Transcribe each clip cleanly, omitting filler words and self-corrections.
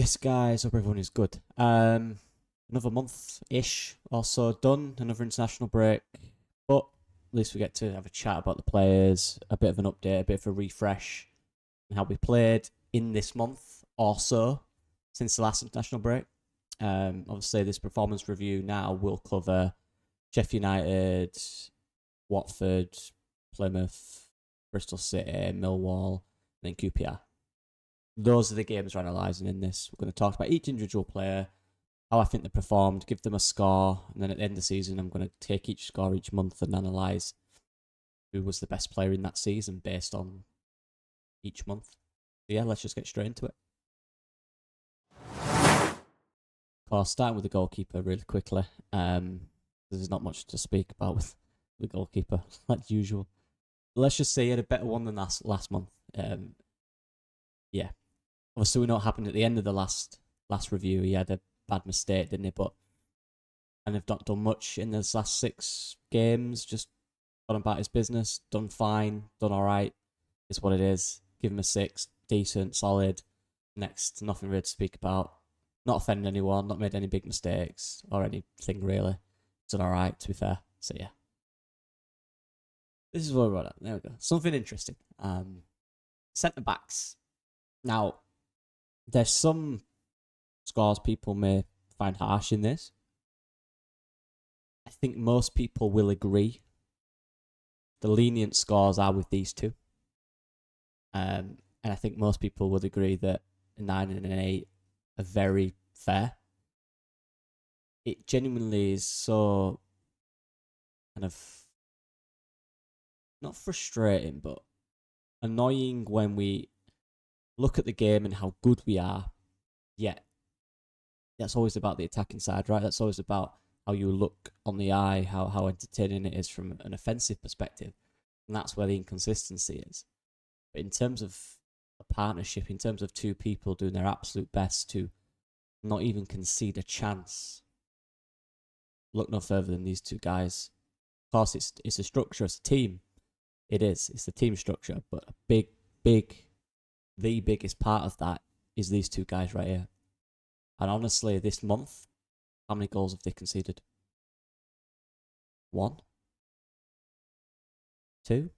Yes, guys, hope everyone is good. Another month-ish or so done, another international break, but at least we get to have a chat about the players, a bit of an update, a bit of a refresh, and how we played in this month or so since the last international break. Obviously, this performance review now will cover Sheffield United, Watford, Plymouth, Bristol City, Millwall, and then QPR. Those are the games we're analysing in this. We're going to talk about each individual player, how I think they performed, give them a score, and then at the end of the season, I'm going to take each score each month and analyse who was the best player in that season based on each month. So yeah, let's just get straight into it. Of course, starting with the goalkeeper really quickly. There's not much to speak about with the goalkeeper, like usual. Let's just say he had a better one than last month. Yeah. Obviously, we know what happened at the end of the last review. He had a bad mistake, didn't he? But and have not done much in those last 6 games. Just gone about his business, done fine, done all right. Is what it is. Give him a 6, decent, solid. Next, nothing really to speak about. Not offended anyone, not made any big mistakes or anything really. Done all right, to be fair. So yeah, this is what we're at. There we go. Something interesting. Centre backs. Now, there's some scores people may find harsh in this. I think most people will agree. The lenient scores are with these two. And I think most people would agree that a 9 and an 8 are very fair. It genuinely is so kind of not frustrating, but annoying when we look at the game and how good we are, yet that's always about the attacking side, right? That's always about how you look on the eye, how entertaining it is from an offensive perspective. And that's where the inconsistency is. But in terms of a partnership, in terms of two people doing their absolute best to not even concede a chance, look no further than these two guys. Of course, it's a structure, it's a team. It is. It's the team structure, but the biggest part of that is these two guys right here. And honestly, this month, how many goals have they conceded? 1? 2?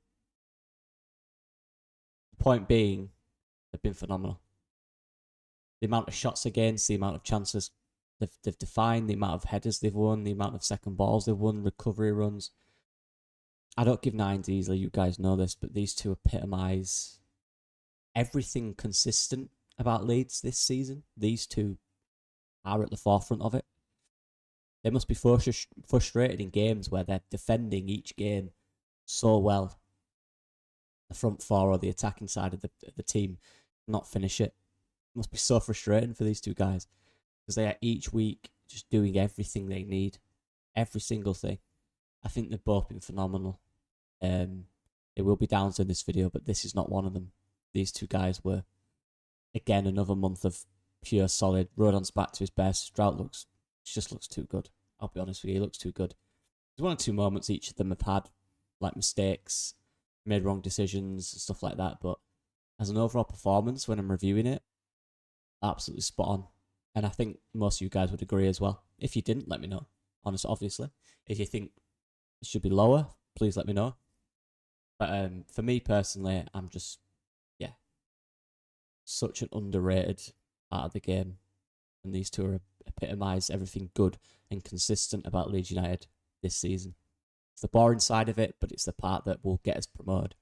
The point being, they've been phenomenal. The amount of shots against, the amount of chances they've defined, the amount of headers they've won, the amount of second balls they've won, recovery runs. I don't give 9s easily, you guys know this, but these two epitomise everything consistent about Leeds this season. These two are at the forefront of it. They must be frustrated in games where they're defending each game so well. The front four or the attacking side of the team not finish it. It must be so frustrating for these two guys because they are each week just doing everything they need. Every single thing. I think they've both been phenomenal. It will be downs in this video, but this is not one of them. These two guys were, again, another month of pure solid. Rodon's back to his best. Strout just looks too good. I'll be honest with you, he looks too good. There's 1 or 2 moments each of them have had, like mistakes, made wrong decisions, stuff like that. But as an overall performance, when I'm reviewing it, absolutely spot on. And I think most of you guys would agree as well. If you didn't, let me know. Obviously. If you think it should be lower, please let me know. But for me personally, I'm just, such an underrated part of the game. And these two are epitomise everything good and consistent about Leeds United this season. It's the boring side of it, but it's the part that will get us promoted.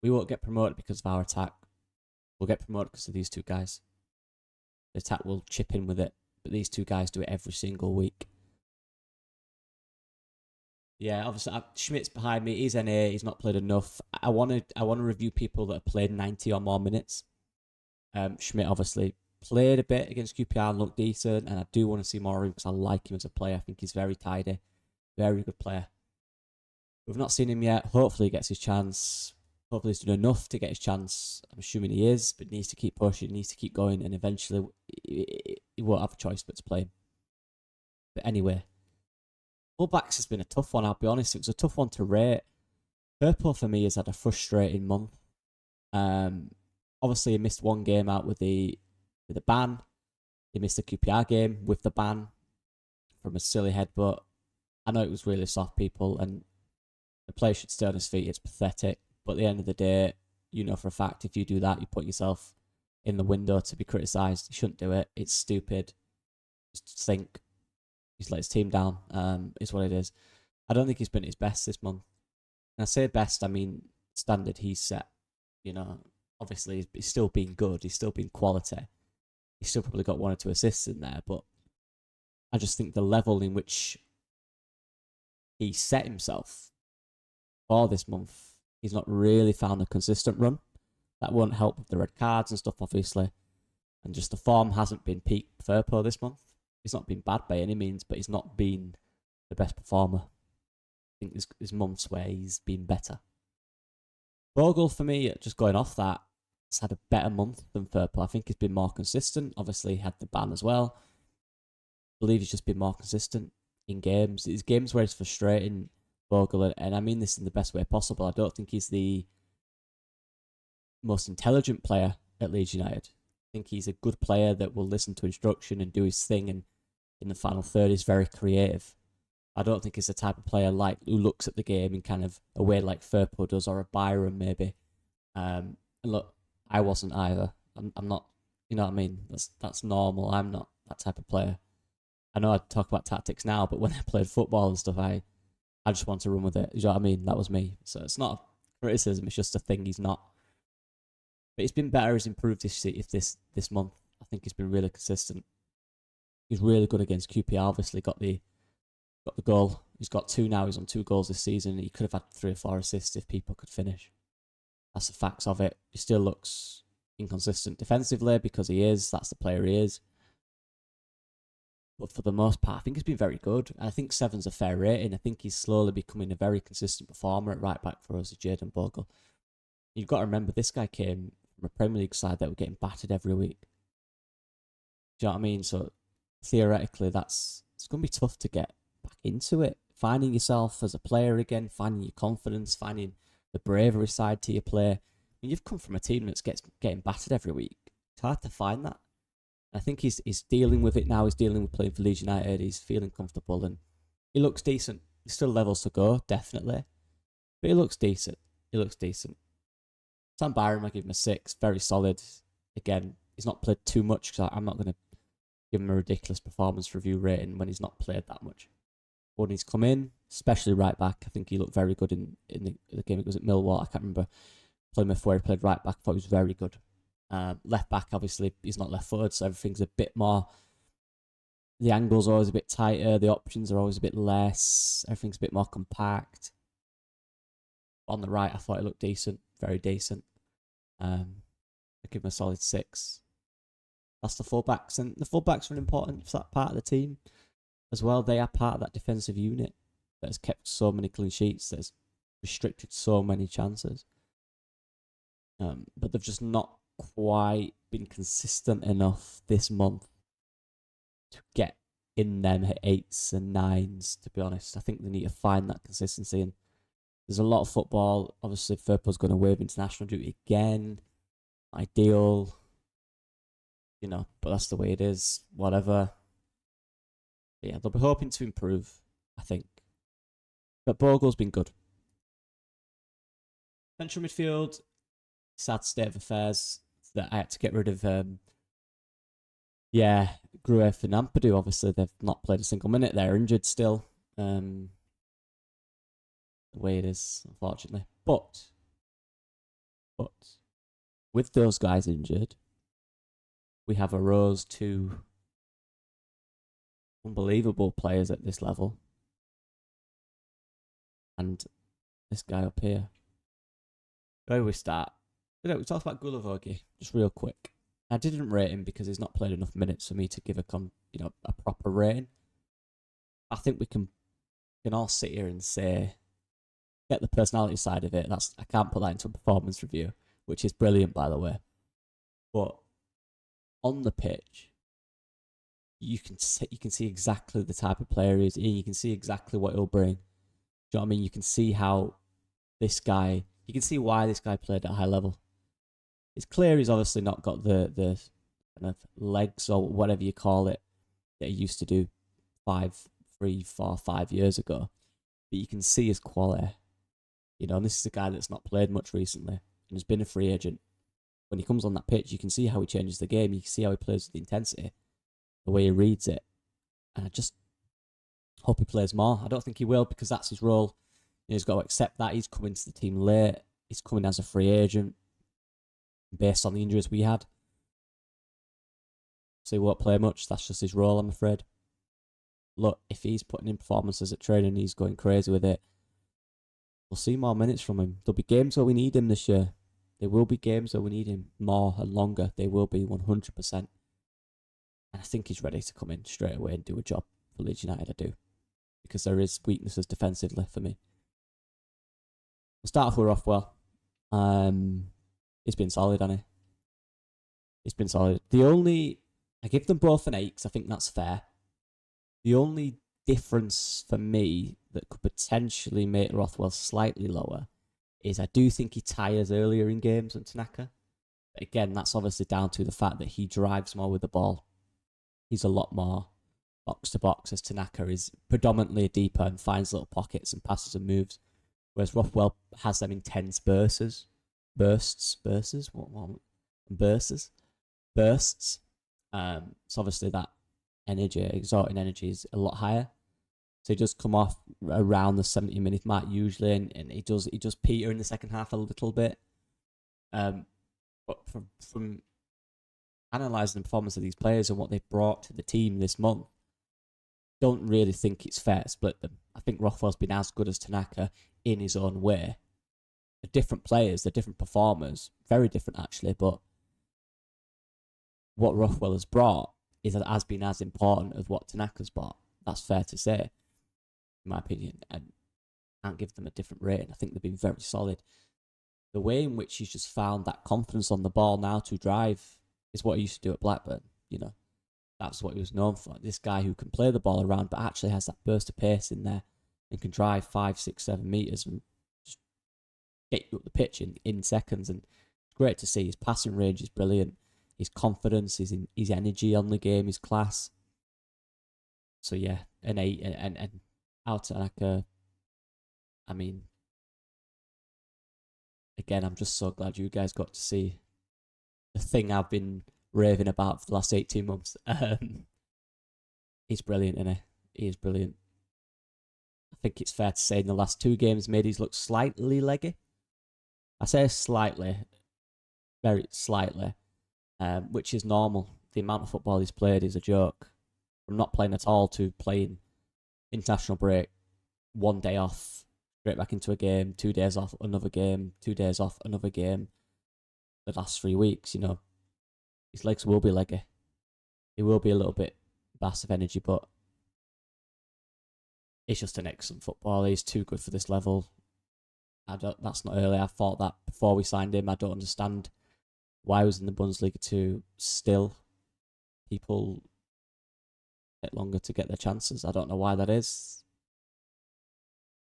We won't get promoted because of our attack. We'll get promoted because of these two guys. The attack will chip in with it, but these two guys do it every single week. Yeah, obviously Schmidt's behind me. He's NA. He's not played enough. I want to review people that have played 90 or more minutes. Schmidt obviously played a bit against QPR and looked decent, and I do want to see more of him because I like him as a player. I think he's very tidy, very good player. We've not seen him yet. Hopefully he gets his chance. Hopefully he's done enough to get his chance. I'm assuming he is, but needs to keep pushing, needs to keep going, and eventually he won't have a choice but to play him. But anyway, fullbacks has been a tough one, I'll be honest. It was a tough one to rate. Purple for me has had a frustrating month. Obviously, he missed 1 game out with the ban. He missed the QPR game with the ban from a silly headbutt. I know it was really soft, people, and the player should stay on his feet. It's pathetic. But at the end of the day, you know for a fact, if you do that, you put yourself in the window to be criticised. You shouldn't do it. It's stupid. Just think. He's let his team down. Is what it is. I don't think he's been at his best this month. And I say best, I mean standard he's set. You know, obviously he's still been good. He's still been quality. He's still probably got 1 or 2 assists in there. But I just think the level in which he set himself for this month, he's not really found a consistent run. That won't help with the red cards and stuff, obviously. And just the form hasn't been peak Firpo this month. He's not been bad by any means, but he's not been the best performer. I think there's months where he's been better. Bogle, for me, just going off that, has had a better month than Firpo. I think he's been more consistent. Obviously, he had the ban as well. I believe he's just been more consistent in games. It's games where it's frustrating, Bogle, and I mean this in the best way possible. I don't think he's the most intelligent player at Leeds United. I think he's a good player that will listen to instruction and do his thing, and in the final third is very creative. I don't think he's the type of player like who looks at the game in kind of a way like Firpo does, or a Byron maybe. And look, I wasn't either. I'm not, you know what I mean? That's normal. I'm not that type of player. I know I talk about tactics now, but when I played football and stuff, I just want to run with it. You know what I mean? That was me. So it's not a criticism. It's just a thing he's not. But he's been better. He's improved this month. I think he's been really consistent. He's really good against QPR. Obviously, got the goal. He's got 2 now. He's on 2 goals this season. He could have had 3 or 4 assists if people could finish. That's the facts of it. He still looks inconsistent defensively because he is. That's the player he is. But for the most part, I think he's been very good. And I think 7's a fair rating. I think he's slowly becoming a very consistent performer at right back for us, Jadon Bogle. You've got to remember, this guy came from a Premier League side that were getting battered every week. Do you know what I mean? So theoretically, it's going to be tough to get back into it. Finding yourself as a player again, finding your confidence, finding the bravery side to your play. I mean, you've come from a team that's getting battered every week. It's hard to find that. I think he's dealing with it now. He's dealing with playing for Leeds United. He's feeling comfortable and he looks decent. There's still levels to go, definitely. But he looks decent. Sam Byram, I give him a 6. Very solid. Again, he's not played too much because I'm not going to give him a ridiculous performance review rating when he's not played that much. When he's come in, especially right back, I think he looked very good in the game. It was at Millwall. I can't remember Plymouth where he played right back. I thought he was very good. Left back, obviously, he's not left footed, so everything's a bit more. The angle's always a bit tighter. The options are always a bit less. Everything's a bit more compact. On the right, I thought it looked decent, very decent. I give him a solid 6. That's the fullbacks, and the fullbacks are an important part of the team as well. They are part of that defensive unit that has kept so many clean sheets, that has restricted so many chances. But they've just not quite been consistent enough this month to get in them 8s and 9s, to be honest. I think they need to find that consistency, and there's a lot of football. Obviously, Firpo's going to waive international duty again. Ideal. You know, but that's the way it is. Whatever. But yeah, they'll be hoping to improve, I think. But Bogle's been good. Central midfield, sad state of affairs that I had to get rid of. Grueff and Ampadu. Obviously, they've not played a single minute. They're injured still. The way it is, unfortunately. But with those guys injured, we have arose to unbelievable players at this level. And this guy up here. Where do we start? We talked about Gulavogi just real quick. I didn't rate him because he's not played enough minutes for me to give a proper rating. I think we can all sit here and say, get the personality side of it. I can't put that into a performance review, which is brilliant, by the way. But on the pitch, you can see exactly the type of player he is, and you can see exactly what he'll bring. Do you know what I mean? You can see how this guy. You can see why this guy played at a high level. It's clear he's obviously not got the kind of legs or whatever you call it that he used to do 3, 4, 5 years ago. But you can see his quality. And this is a guy that's not played much recently and has been a free agent. When he comes on that pitch, you can see how he changes the game. You can see how he plays with the intensity, the way he reads it. And I just hope he plays more. I don't think he will, because that's his role. He's got to accept that. He's coming to the team late. He's coming as a free agent based on the injuries we had. So he won't play much. That's just his role, I'm afraid. Look, if he's putting in performances at training, he's going crazy with it, we'll see more minutes from him. There'll be games where we need him this year. There will be games where we need him more and longer. They will be 100%. And I think he's ready to come in straight away and do a job for Leeds United, I do. Because there is weaknesses defensively for me. We'll start off with Rothwell. He's been solid, hasn't he? He's been solid. I give them both an 8 because I think that's fair. The only difference for me that could potentially make Rothwell slightly lower is I do think he tires earlier in games than Tanaka. But again, that's obviously down to the fact that he drives more with the ball. He's a lot more box to box, as Tanaka is predominantly deeper and finds little pockets and passes and moves. Whereas Rothwell has them intense bursts. So obviously that exerting energy is a lot higher. So he does come off around the 70-minute mark usually, and he does peter in the second half a little bit. But from analysing the performance of these players and what they've brought to the team this month, don't really think it's fair to split them. I think Rothwell's been as good as Tanaka in his own way. They're different players, they're different performers, very different actually, but what Rothwell has brought has been as important as what Tanaka's brought. That's fair to say, in my opinion, and I can't give them a different rating. I think they've been very solid. The way in which he's just found that confidence on the ball now to drive is what he used to do at Blackburn. That's what he was known for. This guy who can play the ball around but actually has that burst of pace in there and can drive 5, 6, 7 metres and just get you up the pitch in seconds. And it's great to see. His passing range is brilliant. His confidence, his energy on the game, his class. So yeah, an 8 and out Tanaka. I mean, again, I'm just so glad you guys got to see the thing I've been raving about for the last 18 months. He's brilliant, isn't he? He is brilliant. I think it's fair to say in the last 2 games, made he's looked slightly leggy. I say slightly, very slightly, which is normal. The amount of football he's played is a joke. From not playing at all to playing international break, 1 day off, straight back into a game, 2 days off, another game, 2 days off, another game. The last 3 weeks, his legs will be leggy. He will be a little bit bass of energy, but he's just an excellent footballer. He's too good for this level. That's not early. I thought that before we signed him. I don't understand why he was in the Bundesliga 2 still. People take longer to get their chances. I don't know why that is.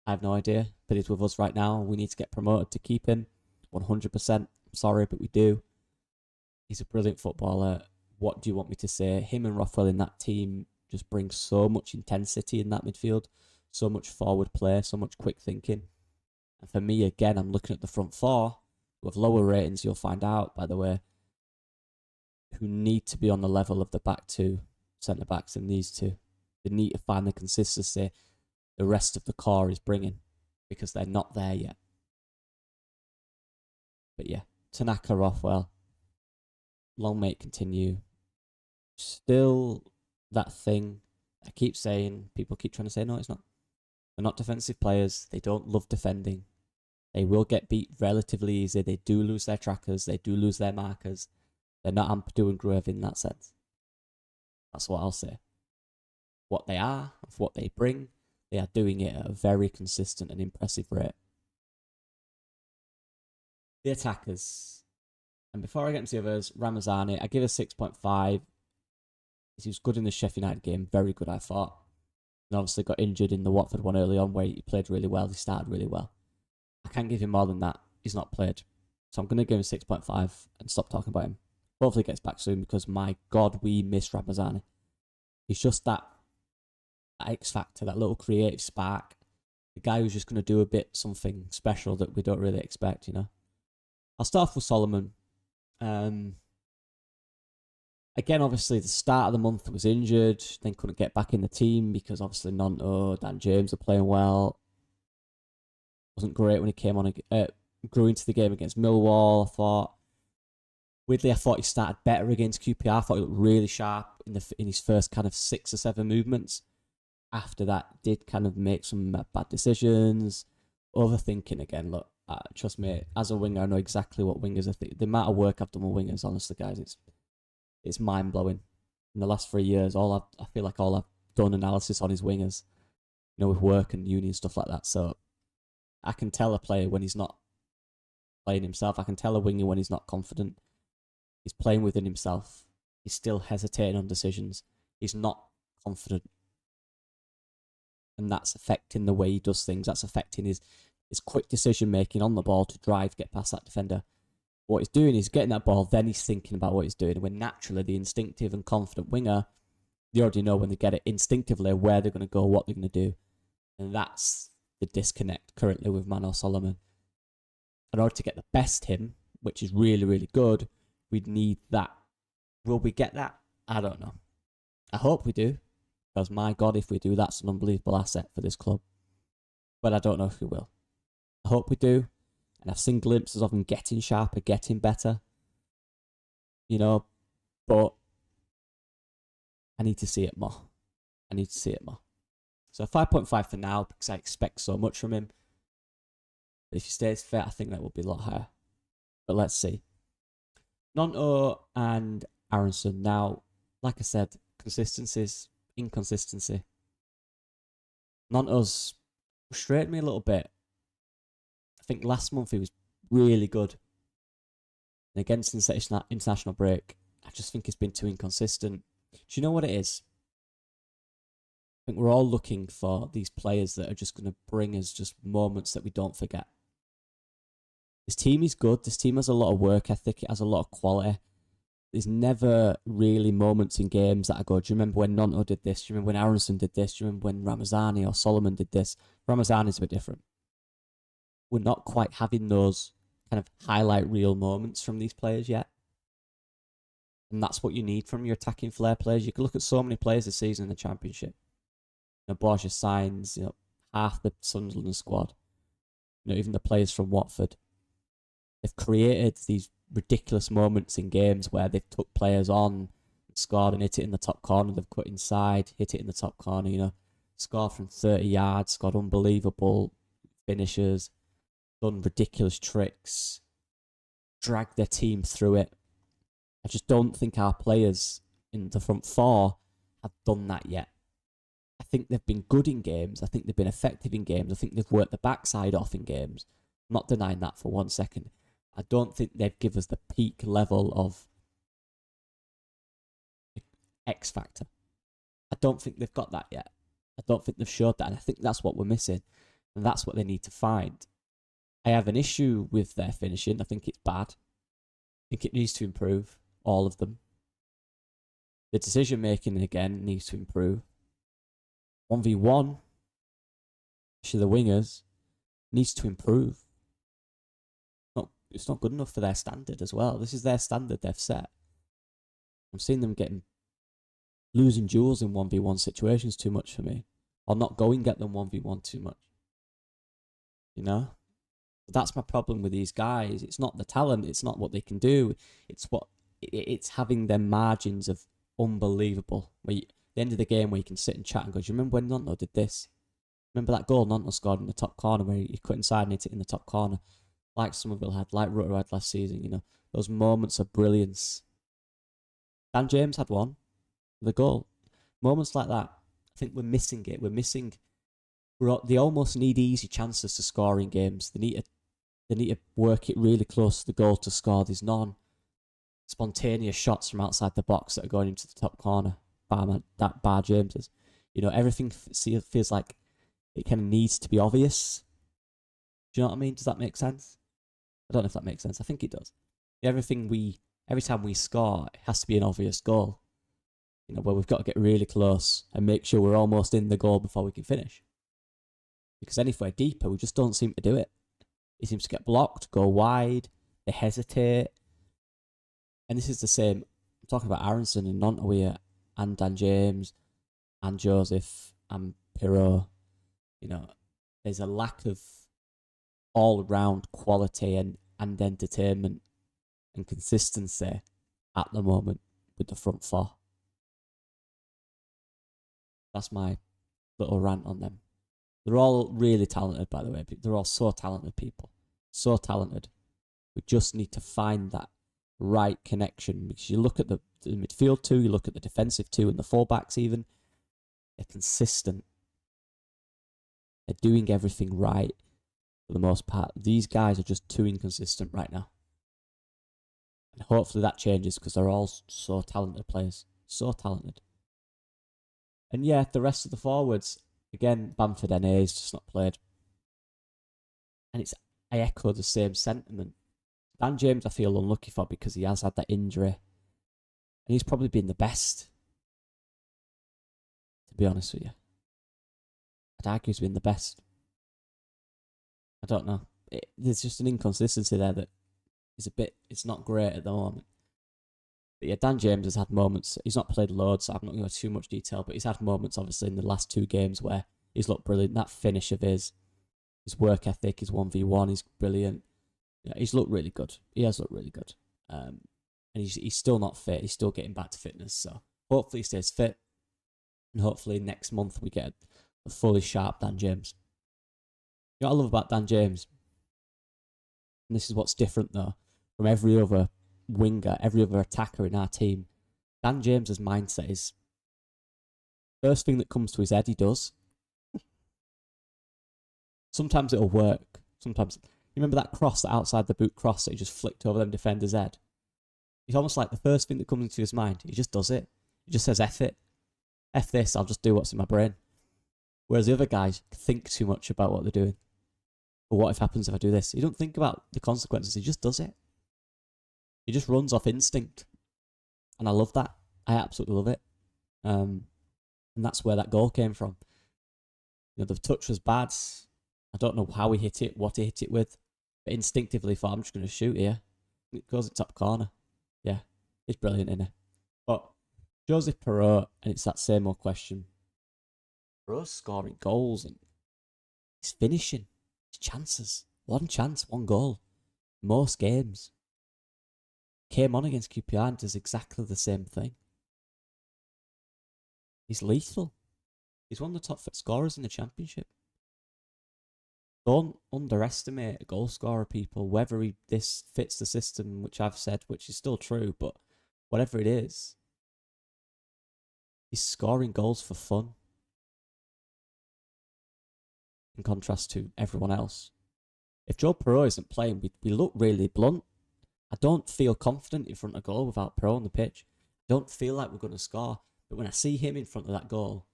I have no idea. But he's with us right now. We need to get promoted to keep him. 100%. I'm sorry, but we do. He's a brilliant footballer. What do you want me to say? Him and Rothwell in that team just bring so much intensity in that midfield, so much forward play, so much quick thinking. And for me, again, I'm looking at the front 4 with lower ratings, you'll find out, by the way, who need to be on the level of the back 2 centre-backs in these 2. They need to find the consistency the rest of the core is bringing, because they're not there yet. But yeah, Tanaka, Rothwell, long may it continue. Still that thing I keep saying, people keep trying to say, no, it's not. They're not defensive players. They don't love defending. They will get beat relatively easy. They do lose their trackers. They do lose their markers. They're not Ampadu and Gruev in that sense. That's what I'll say. What they are, of what they bring, they are doing it at a very consistent and impressive rate. The attackers. And before I get into the others, Ramazani, I give a 6.5. He was good in the Sheffield United game. Very good, I thought. And obviously got injured in the Watford one early on where he played really well. He started really well. I can't give him more than that. He's not played. So I'm going to give him 6.5 and stop talking about him. Hopefully he gets back soon because, my God, we miss Ramazani. He's just that X factor, that little creative spark. The guy who's just going to do a bit something special that we don't really expect, you know. I'll start off with Solomon. Again, obviously, the start of the month was injured, then couldn't get back in the team because obviously Nonto, Dan James are playing well. Wasn't great when he came on, grew into the game against Millwall. Weirdly, I thought he started better against QPR. I thought he looked really sharp in his first kind of 6 or 7 movements. After that, did kind of make some bad decisions. Overthinking again. Look, trust me, as a winger, I know exactly what wingers are thinking. The amount of work I've done with wingers, honestly, guys, it's mind blowing. In the last 3 years, I feel like all I've done analysis on is wingers, you know, with work and uni and stuff like that. So I can tell a player when he's not playing himself. I can tell a winger when he's not confident. He's playing within himself. He's still hesitating on decisions. He's not confident. And that's affecting the way he does things. That's affecting his quick decision making on the ball to drive, get past that defender. What he's doing is getting that ball, then he's thinking about what he's doing. When naturally, the instinctive and confident winger, they already know when they get it instinctively where they're going to go, what they're going to do. And that's the disconnect currently with Mano Solomon. In order to get the best him, which is really, really good, we'd need that. Will we get that? I don't know. I hope we do. Because, my God, if we do, that's an unbelievable asset for this club. But I don't know if we will. I hope we do. And I've seen glimpses of him getting sharper, getting better. You know, but I need to see it more. So 5.5 for now, because I expect so much from him. But if he stays fit, I think that will be a lot higher. But let's see. Nonto and Aronson. Now, like I said, inconsistency. Nonto's frustrated me a little bit. I think last month he was really good. And against international break, I just think he's been too inconsistent. Do you know what it is? I think we're all looking for these players that are just going to bring us just moments that we don't forget. This team is good. This team has a lot of work ethic. It has a lot of quality. There's never really moments in games that I go, do you remember when Nonto did this? Do you remember when Aronson did this? Do you remember when Ramazani or Solomon did this? Ramazani's a bit different. We're not quite having those kind of highlight reel moments from these players yet. And that's what you need from your attacking flair players. You can look at so many players this season in the Championship. You know, Borja signs, you know, half the Sunderland squad. You know, even the players from Watford. They've created these ridiculous moments in games where they've took players on, scored and hit it in the top corner. They've cut inside, hit it in the top corner, you know. Scored from 30 yards, scored unbelievable finishes, done ridiculous tricks, dragged their team through it. I just don't think our players in the front four have done that yet. I think they've been good in games. I think they've been effective in games. I think they've worked the backside off in games. I'm not denying that for 1 second. I don't think they've given us the peak level of X factor. I don't think they've got that yet. I don't think they've showed that. And I think that's what we're missing. And that's what they need to find. I have an issue with their finishing. I think it's bad. I think it needs to improve. All of them. The decision making, again, needs to improve. 1v1, especially the wingers, needs to improve. It's not good enough for their standard as well. This is their standard they've set. I'm seeing them losing duels in 1v1 situations too much for me. Or not going at them 1v1 too much. You know? That's my problem with these guys. It's not the talent. It's not what they can do. It's having their margins of unbelievable. At the end of the game where you can sit and chat and go, do you remember when Nonto did this? Remember that goal Nonto scored in the top corner where he cut inside and hit it in the top corner? Like Somerville had, like Rutter had last season, you know. Those moments of brilliance. Dan James had one. The goal. Moments like that. I think we're missing it. They almost need easy chances to score in games. They need to work it really close to the goal to score. There's spontaneous shots from outside the box that are going into the top corner. Bar James's. You know, everything feels like it kind of needs to be obvious. Do you know what I mean? Does that make sense? I don't know if that makes sense. I think it does. Everything we every time we score, it has to be an obvious goal. You know, where we've got to get really close and make sure we're almost in the goal before we can finish. Because then if we're deeper, we just don't seem to do it. It seems to get blocked, go wide, they hesitate. And this is the same. I'm talking about Aronson and Nontaway and Dan James and Joseph and Pirot. You know, there's a lack of all-round quality and entertainment and consistency at the moment with the front four. That's my little rant on them. They're all really talented, by the way. They're all so talented people. So talented. We just need to find that right connection. Because you look at the midfield two, you look at the defensive two and the fullbacks even. They're consistent. They're doing everything right for the most part. These guys are just too inconsistent right now. And hopefully that changes because they're all so talented players. So talented. And yeah, the rest of the forwards, again, Bamford NA has just not played. And I echo the same sentiment. Dan James I feel unlucky for because he has had that injury. And he's probably been the best. To be honest with you. I'd argue he's been the best. I don't know. There's just an inconsistency there that is it's not great at the moment. But yeah, Dan James has had moments. He's not played loads, so I'm not going to go too much detail, but he's had moments, obviously, in the last 2 games where he's looked brilliant. That finish of his work ethic, his 1v1, he's brilliant. Yeah, he's looked really good. He has looked really good. And he's still not fit. He's still getting back to fitness. So hopefully he stays fit. And hopefully next month we get a fully sharp Dan James. You know what I love about Dan James? And this is what's different, though, from every other winger, every other attacker in our team. Dan James's mindset is first thing that comes to his head, he does. Sometimes it'll work. Sometimes, you remember that cross, that outside the boot cross that he just flicked over them defender's head? It's almost like the first thing that comes into his mind, he just does it. He just says, F it. F this, I'll just do what's in my brain. Whereas the other guys think too much about what they're doing. But what if happens if I do this? He don't think about the consequences, he just does it. He just runs off instinct. And I love that. I absolutely love it. And that's where that goal came from. You know, the touch was bad. I don't know how he hit it, what he hit it with. But instinctively thought, I'm just going to shoot here. It goes in top corner. Yeah, it's brilliant, isn't it? But Joseph Pirot, and it's that same old question. Pirot's scoring goals and he's finishing. His chances. One chance, one goal. Most games. Came on against QPR and does exactly the same thing. He's lethal. He's one of the top scorers in the Championship. Don't underestimate a goal scorer, people. Whether this fits the system, which I've said, which is still true, but whatever it is, he's scoring goals for fun. In contrast to everyone else. If Joe Pirot isn't playing, we look really blunt. I don't feel confident in front of goal without Pirot on the pitch. I don't feel like we're going to score. But when I see him in front of that goal,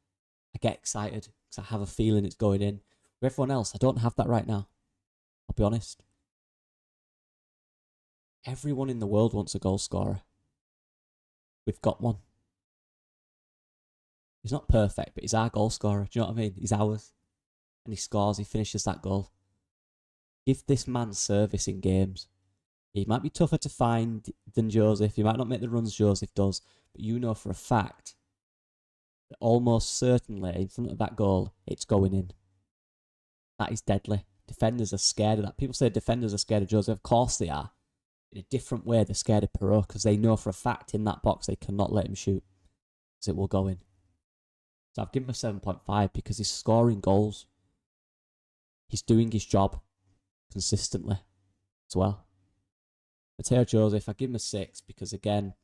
I get excited because I have a feeling it's going in. With everyone else, I don't have that right now. I'll be honest. Everyone in the world wants a goal scorer. We've got one. He's not perfect, but he's our goal scorer. Do you know what I mean? He's ours. And he scores, he finishes that goal. Give this man service in games. He might be tougher to find than Joseph. He might not make the runs Joseph does. But you know for a fact that almost certainly in front of that goal, it's going in. That is deadly. Defenders are scared of that. People say defenders are scared of Joseph. Of course they are. In a different way, they're scared of Pirot because they know for a fact in that box they cannot let him shoot. Because it will go in. So I've given him a 7.5 because he's scoring goals. He's doing his job consistently as well. Mateo Joseph, I give him a 6 because, again,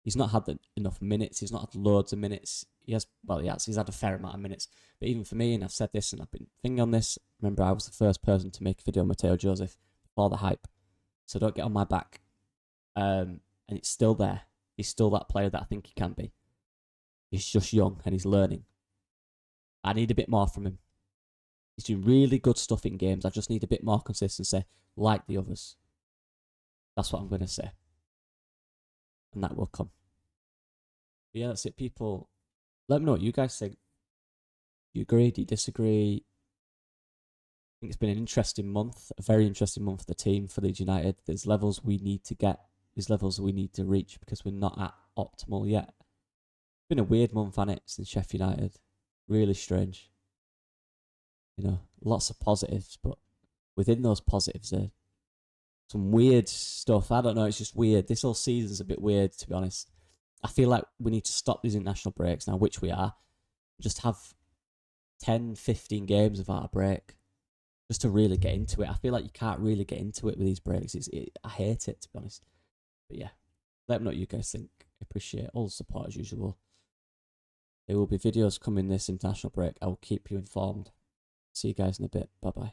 he's not had enough minutes. He's not had loads of minutes. He's had a fair amount of minutes. But even for me, and I've said this and I've been thinking on this, remember I was the first person to make a video on Mateo Joseph before the hype. So don't get on my back. And it's still there. He's still that player that I think he can be. He's just young and he's learning. I need a bit more from him. He's doing really good stuff in games. I just need a bit more consistency like the others. That's what I'm going to say. and that will come. But yeah, that's it, people. Let me know what you guys think. Do you agree? Do you disagree? I think it's been an interesting month, a very interesting month for the team, for Leeds United. There's levels we need to get, there's levels we need to reach because we're not at optimal yet. It's been a weird month, hasn't it, since Sheffield United? Really strange. You know, lots of positives, but within those positives are some weird stuff. I don't know, it's just weird. This whole season's a bit weird, to be honest. I feel like we need to stop these international breaks now, which we are. Just have 10, 15 games without a break. Just to really get into it. I feel like you can't really get into it with these breaks. I hate it, to be honest. But yeah, let me know what you guys think. I appreciate all the support as usual. There will be videos coming this international break. I will keep you informed. See you guys in a bit. Bye-bye.